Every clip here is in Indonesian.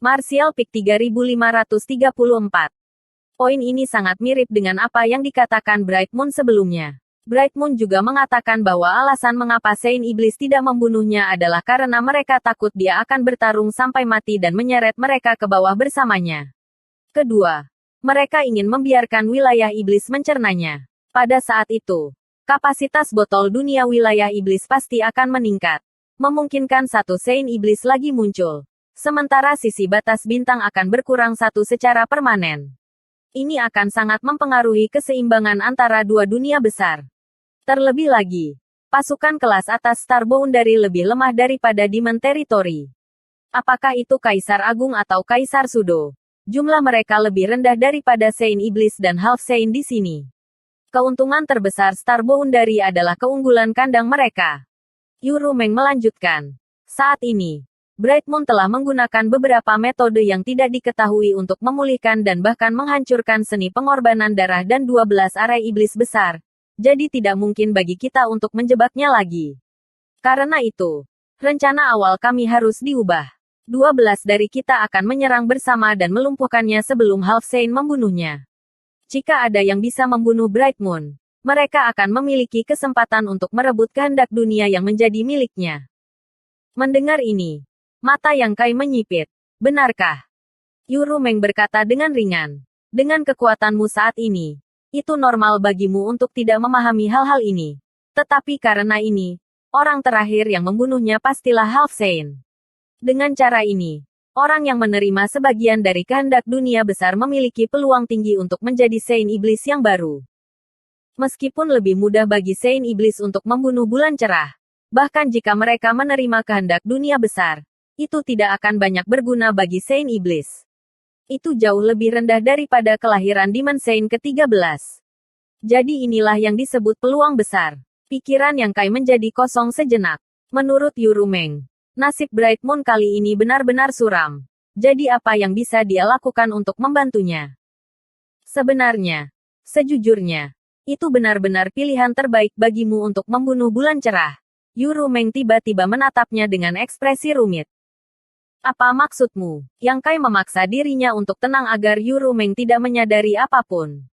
Martial Peak 3534. Poin ini sangat mirip dengan apa yang dikatakan Bright Moon sebelumnya. Bright Moon juga mengatakan bahwa alasan mengapa Saint Iblis tidak membunuhnya adalah karena mereka takut dia akan bertarung sampai mati dan menyeret mereka ke bawah bersamanya. Kedua, mereka ingin membiarkan wilayah iblis mencernanya. Pada saat itu, kapasitas botol dunia wilayah iblis pasti akan meningkat, memungkinkan satu Saint Iblis lagi muncul. Sementara sisi batas bintang akan berkurang satu secara permanen. Ini akan sangat mempengaruhi keseimbangan antara dua dunia besar. Terlebih lagi, pasukan kelas atas Star Boundary lebih lemah daripada Demon Territory. Apakah itu Kaisar Agung atau Kaisar Sudo? Jumlah mereka lebih rendah daripada Saint Iblis dan Half Saint di sini. Keuntungan terbesar Star Boundary adalah keunggulan kandang mereka. Yuru Meng melanjutkan. Saat ini, Bright Moon telah menggunakan beberapa metode yang tidak diketahui untuk memulihkan dan bahkan menghancurkan seni pengorbanan darah dan 12 arai iblis besar. Jadi tidak mungkin bagi kita untuk menjebaknya lagi. Karena itu, rencana awal kami harus diubah. 12 dari kita akan menyerang bersama dan melumpuhkannya sebelum Half Saint membunuhnya. Jika ada yang bisa membunuh Bright Moon, mereka akan memiliki kesempatan untuk merebut kehendak dunia yang menjadi miliknya. Mendengar ini, mata Yang Kai menyipit. Benarkah? Yuru Meng berkata dengan ringan. Dengan kekuatanmu saat ini, itu normal bagimu untuk tidak memahami hal-hal ini. Tetapi karena ini, orang terakhir yang membunuhnya pastilah Half Saint. Dengan cara ini, orang yang menerima sebagian dari kehendak dunia besar memiliki peluang tinggi untuk menjadi Saint Iblis yang baru. Meskipun lebih mudah bagi Saint Iblis untuk membunuh bulan cerah, bahkan jika mereka menerima kehendak dunia besar, itu tidak akan banyak berguna bagi Saint Iblis. Itu jauh lebih rendah daripada kelahiran Demon Saint ke-13. Jadi inilah yang disebut peluang besar. Pikiran Yang Kai menjadi kosong sejenak. Menurut Yuru Meng, nasib Bright Moon kali ini benar-benar suram. Jadi apa yang bisa dia lakukan untuk membantunya? Sebenarnya, sejujurnya, itu benar-benar pilihan terbaik bagimu untuk membunuh bulan cerah. Yuru Meng tiba-tiba menatapnya dengan ekspresi rumit. Apa maksudmu? Yang Kai memaksa dirinya untuk tenang agar Yuru Meng tidak menyadari apapun.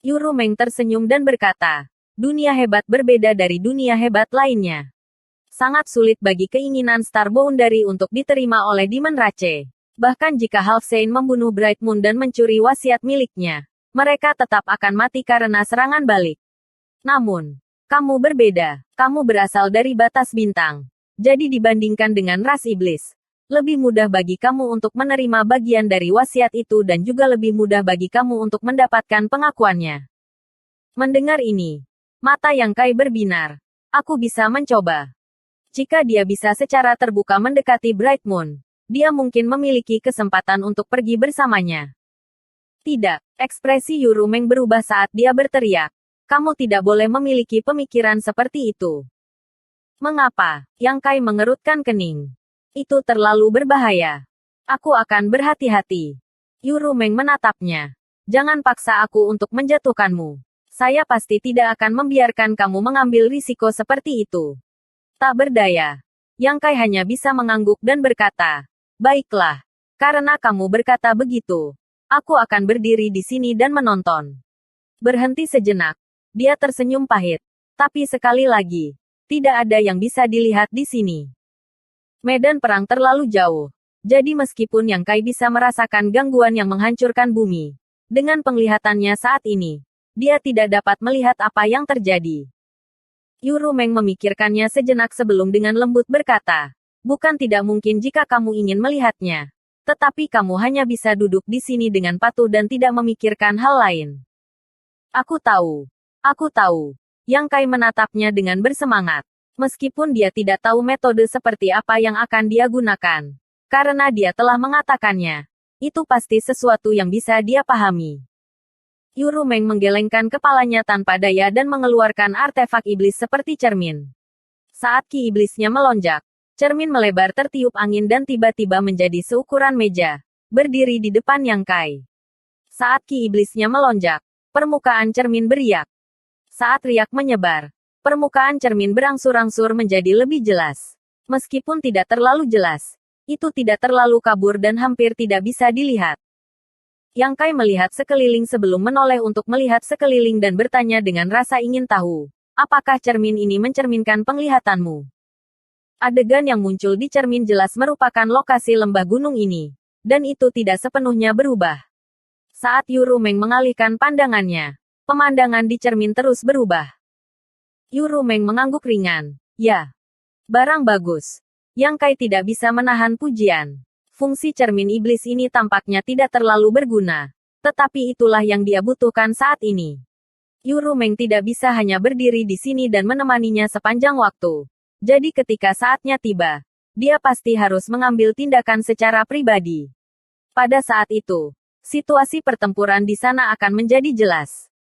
Yuru Meng tersenyum dan berkata, dunia hebat berbeda dari dunia hebat lainnya. Sangat sulit bagi keinginan Star Boundary untuk diterima oleh Demon Rache. Bahkan jika Half Saint membunuh Bright Moon dan mencuri wasiat miliknya, mereka tetap akan mati karena serangan balik. Namun, kamu berbeda. Kamu berasal dari batas bintang. Jadi dibandingkan dengan ras iblis, lebih mudah bagi kamu untuk menerima bagian dari wasiat itu dan juga lebih mudah bagi kamu untuk mendapatkan pengakuannya. Mendengar ini, mata Yang Kai berbinar. Aku bisa mencoba. Jika dia bisa secara terbuka mendekati Bright Moon, dia mungkin memiliki kesempatan untuk pergi bersamanya. Tidak, ekspresi Yuru Meng berubah saat dia berteriak. Kamu tidak boleh memiliki pemikiran seperti itu. Mengapa? Yang Kai mengerutkan kening. Itu terlalu berbahaya. Aku akan berhati-hati. Yuru Meng menatapnya. Jangan paksa aku untuk menjatuhkanmu. Saya pasti tidak akan membiarkan kamu mengambil risiko seperti itu. Tak berdaya. Yang Kai hanya bisa mengangguk dan berkata, baiklah. Karena kamu berkata begitu, aku akan berdiri di sini dan menonton. Berhenti sejenak. Dia tersenyum pahit. Tapi sekali lagi, tidak ada yang bisa dilihat di sini. Medan perang terlalu jauh. Jadi meskipun Yang Kai bisa merasakan gangguan yang menghancurkan bumi, dengan penglihatannya saat ini, dia tidak dapat melihat apa yang terjadi. Yuru Meng memikirkannya sejenak sebelum dengan lembut berkata, bukan tidak mungkin jika kamu ingin melihatnya. Tetapi kamu hanya bisa duduk di sini dengan patuh dan tidak memikirkan hal lain. Aku tahu. Aku tahu. Yang Kai menatapnya dengan bersemangat. Meskipun dia tidak tahu metode seperti apa yang akan dia gunakan. Karena dia telah mengatakannya. Itu pasti sesuatu yang bisa dia pahami. Yuru Meng menggelengkan kepalanya tanpa daya dan mengeluarkan artefak iblis seperti cermin. Saat ki iblisnya melonjak, cermin melebar tertiup angin dan tiba-tiba menjadi seukuran meja, berdiri di depan Yang Kai. Saat ki iblisnya melonjak, permukaan cermin beriak. Saat riak menyebar, permukaan cermin berangsur-angsur menjadi lebih jelas. Meskipun tidak terlalu jelas, Itu tidak terlalu kabur dan hampir tidak bisa dilihat. Yang Kai melihat sekeliling sebelum menoleh untuk melihat sekeliling dan bertanya dengan rasa ingin tahu. Apakah cermin ini mencerminkan penglihatanmu? Adegan yang muncul di cermin jelas merupakan lokasi lembah gunung ini. Dan itu tidak sepenuhnya berubah. Saat Yurumeng mengalihkan pandangannya, pemandangan di cermin terus berubah. Yurumeng mengangguk ringan. Ya. Barang bagus. Yang Kai tidak bisa menahan pujian. Fungsi cermin iblis ini tampaknya tidak terlalu berguna. Tetapi itulah yang dia butuhkan saat ini. Yurumeng tidak bisa hanya berdiri di sini dan menemaninya sepanjang waktu. Jadi ketika saatnya tiba, dia pasti harus mengambil tindakan secara pribadi. Pada saat itu, situasi pertempuran di sana akan menjadi jelas.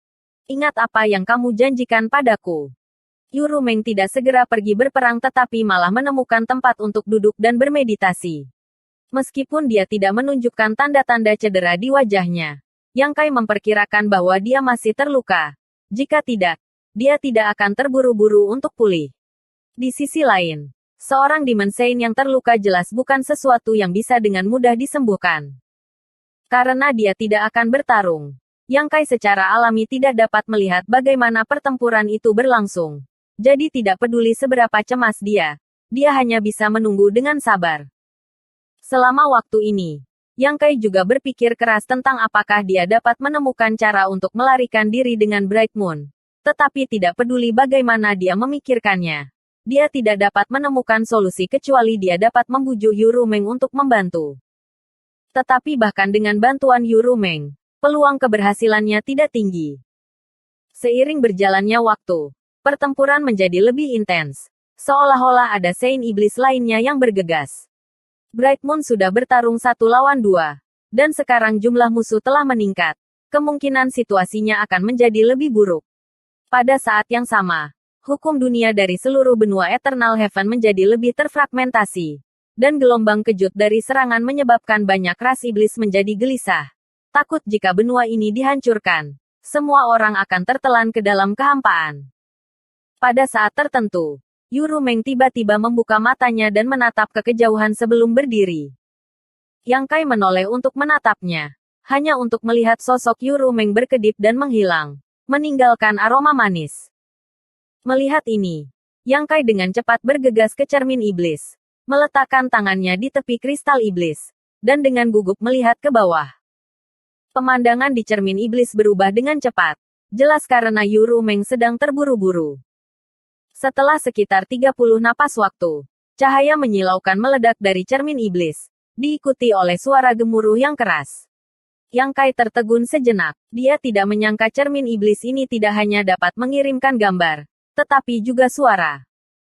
Ingat apa yang kamu janjikan padaku. Yurumeng tidak segera pergi berperang tetapi malah menemukan tempat untuk duduk dan bermeditasi. Meskipun dia tidak menunjukkan tanda-tanda cedera di wajahnya, Yang Kai memperkirakan bahwa dia masih terluka. Jika tidak, dia tidak akan terburu-buru untuk pulih. Di sisi lain, seorang Demon Saint yang terluka jelas bukan sesuatu yang bisa dengan mudah disembuhkan. Karena dia tidak akan bertarung, Yang Kai secara alami tidak dapat melihat bagaimana pertempuran itu berlangsung. Jadi tidak peduli seberapa cemas dia hanya bisa menunggu dengan sabar. Selama waktu ini, Yang Kai juga berpikir keras tentang apakah dia dapat menemukan cara untuk melarikan diri dengan Bright Moon. Tetapi tidak peduli bagaimana dia memikirkannya. Dia tidak dapat menemukan solusi kecuali dia dapat membujuk Yurumeng untuk membantu. Tetapi bahkan dengan bantuan Yurumeng, peluang keberhasilannya tidak tinggi. Seiring berjalannya waktu, pertempuran menjadi lebih intens. Seolah-olah ada Saint Iblis lainnya yang bergegas. Bright Moon sudah bertarung 1 lawan 2. Dan sekarang jumlah musuh telah meningkat. Kemungkinan situasinya akan menjadi lebih buruk. Pada saat yang sama, hukum dunia dari seluruh benua Eternal Heaven menjadi lebih terfragmentasi. Dan gelombang kejut dari serangan menyebabkan banyak ras iblis menjadi gelisah. Takut jika benua ini dihancurkan, semua orang akan tertelan ke dalam kehampaan. Pada saat tertentu, Yurumeng tiba-tiba membuka matanya dan menatap ke kejauhan sebelum berdiri. Yang Kai menoleh untuk menatapnya, hanya untuk melihat sosok Yurumeng berkedip dan menghilang, meninggalkan aroma manis. Melihat ini, Yang Kai dengan cepat bergegas ke cermin iblis, meletakkan tangannya di tepi kristal iblis, dan dengan gugup melihat ke bawah. Pemandangan di cermin iblis berubah dengan cepat, jelas karena Yurumeng sedang terburu-buru. Setelah sekitar 30 napas waktu, cahaya menyilaukan meledak dari cermin iblis, diikuti oleh suara gemuruh yang keras. Yang Kai tertegun sejenak, dia tidak menyangka cermin iblis ini tidak hanya dapat mengirimkan gambar, tetapi juga suara.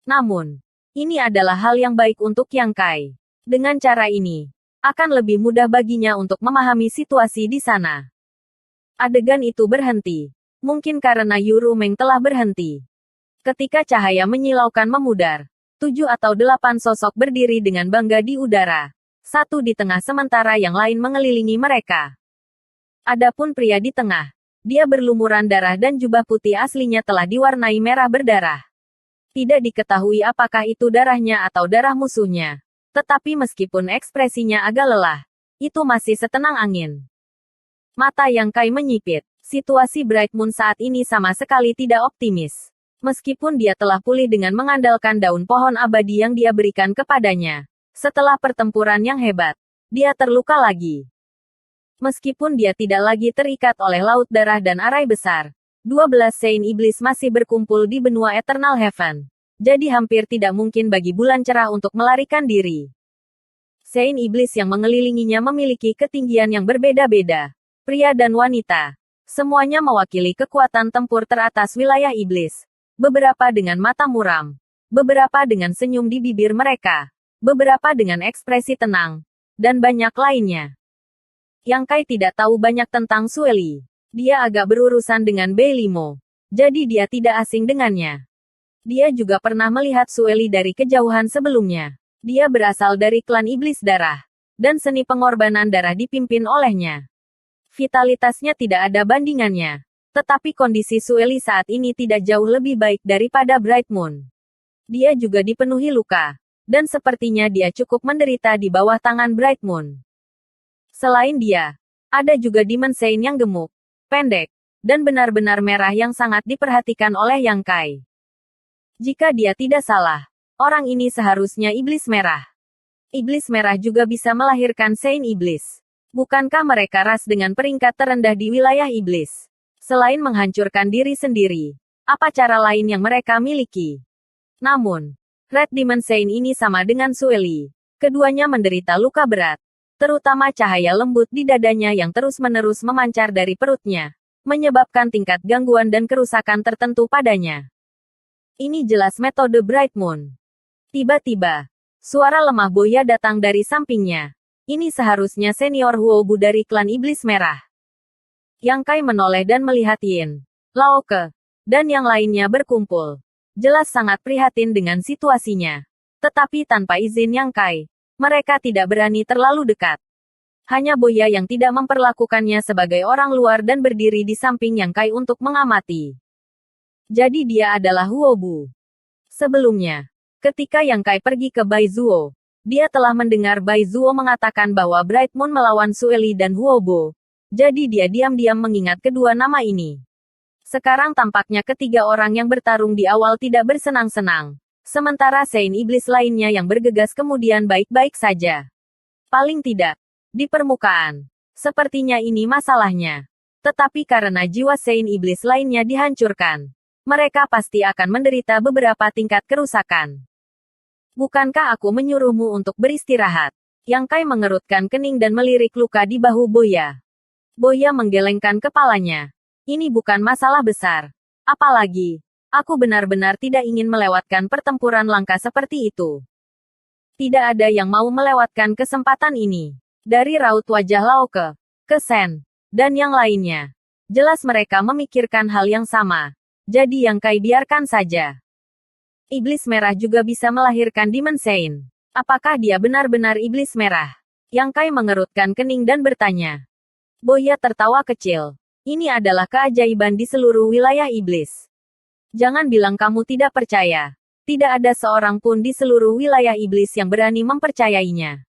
Namun, ini adalah hal yang baik untuk Yang Kai. Dengan cara ini, akan lebih mudah baginya untuk memahami situasi di sana. Adegan itu berhenti, mungkin karena Yurumeng telah berhenti. Ketika cahaya menyilaukan memudar, 7 atau 8 sosok berdiri dengan bangga di udara. Satu di tengah sementara yang lain mengelilingi mereka. Adapun pria di tengah, dia berlumuran darah dan jubah putih aslinya telah diwarnai merah berdarah. Tidak diketahui apakah itu darahnya atau darah musuhnya. Tetapi meskipun ekspresinya agak lelah, itu masih setenang angin. Mata Yang Kai menyipit. Situasi Bright Moon saat ini sama sekali tidak optimis. Meskipun dia telah pulih dengan mengandalkan daun pohon abadi yang dia berikan kepadanya. Setelah pertempuran yang hebat, dia terluka lagi. Meskipun dia tidak lagi terikat oleh laut darah dan arai besar, 12 Saint Iblis masih berkumpul di benua Eternal Heaven. Jadi hampir tidak mungkin bagi bulan cerah untuk melarikan diri. Saint Iblis yang mengelilinginya memiliki ketinggian yang berbeda-beda. Pria dan wanita. Semuanya mewakili kekuatan tempur teratas wilayah iblis. Beberapa dengan mata muram. Beberapa dengan senyum di bibir mereka. Beberapa dengan ekspresi tenang. Dan banyak lainnya. Yang Kai tidak tahu banyak tentang Sueli. Dia agak berurusan dengan Beilimo. Jadi dia tidak asing dengannya. Dia juga pernah melihat Sueli dari kejauhan sebelumnya. Dia berasal dari klan iblis darah. Dan seni pengorbanan darah dipimpin olehnya. Vitalitasnya tidak ada bandingannya. Tetapi kondisi Sueli saat ini tidak jauh lebih baik daripada Bright Moon. Dia juga dipenuhi luka. Dan sepertinya dia cukup menderita di bawah tangan Bright Moon. Selain dia, ada juga Demon Saint yang gemuk, pendek, dan benar-benar merah yang sangat diperhatikan oleh Yang Kai. Jika dia tidak salah, orang ini seharusnya iblis merah. Iblis merah juga bisa melahirkan Saint Iblis. Bukankah mereka ras dengan peringkat terendah di wilayah iblis? Selain menghancurkan diri sendiri, apa cara lain yang mereka miliki? Namun, Red Demon Saint ini sama dengan Sueli. Keduanya menderita luka berat. Terutama cahaya lembut di dadanya yang terus-menerus memancar dari perutnya, menyebabkan tingkat gangguan dan kerusakan tertentu padanya. Ini jelas metode Bright Moon. Tiba-tiba, suara lemah Boya datang dari sampingnya. Ini seharusnya senior Huobu dari klan Iblis Merah. Yang Kai menoleh dan melihat Yin, Lao Ke, dan yang lainnya berkumpul. Jelas sangat prihatin dengan situasinya. Tetapi tanpa izin Yang Kai, mereka tidak berani terlalu dekat. Hanya Boya yang tidak memperlakukannya sebagai orang luar dan berdiri di samping Yang Kai untuk mengamati. Jadi dia adalah Huobu. Sebelumnya, ketika Yang Kai pergi ke Baizuo, dia telah mendengar Baizuo mengatakan bahwa Bright Moon melawan Sueli dan Huobo. Jadi dia diam-diam mengingat kedua nama ini. Sekarang tampaknya ketiga orang yang bertarung di awal tidak bersenang-senang. Sementara Saint Iblis lainnya yang bergegas kemudian baik-baik saja. Paling tidak, di permukaan. Sepertinya ini masalahnya. Tetapi karena jiwa Saint Iblis lainnya dihancurkan, mereka pasti akan menderita beberapa tingkat kerusakan. Bukankah aku menyuruhmu untuk beristirahat? Yang Kai mengerutkan kening dan melirik luka di bahu Boya. Boya menggelengkan kepalanya. Ini bukan masalah besar. Apalagi, aku benar-benar tidak ingin melewatkan pertempuran langka seperti itu. Tidak ada yang mau melewatkan kesempatan ini. Dari raut wajah Lao Ke Sen, dan yang lainnya. Jelas mereka memikirkan hal yang sama. Jadi Yang Kai biarkan saja. Iblis merah juga bisa melahirkan Demon Saint. Apakah dia benar-benar iblis merah? Yang Kai mengerutkan kening dan bertanya. Boya tertawa kecil. Ini adalah keajaiban di seluruh wilayah iblis. Jangan bilang kamu tidak percaya. Tidak ada seorang pun di seluruh wilayah iblis yang berani mempercayainya.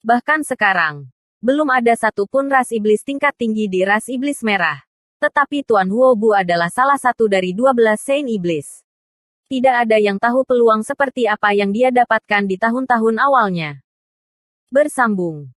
Bahkan sekarang, belum ada satupun ras iblis tingkat tinggi di ras iblis merah. Tetapi Tuan Huobu adalah salah satu dari 12 Saint Iblis. Tidak ada yang tahu peluang seperti apa yang dia dapatkan di tahun-tahun awalnya. Bersambung.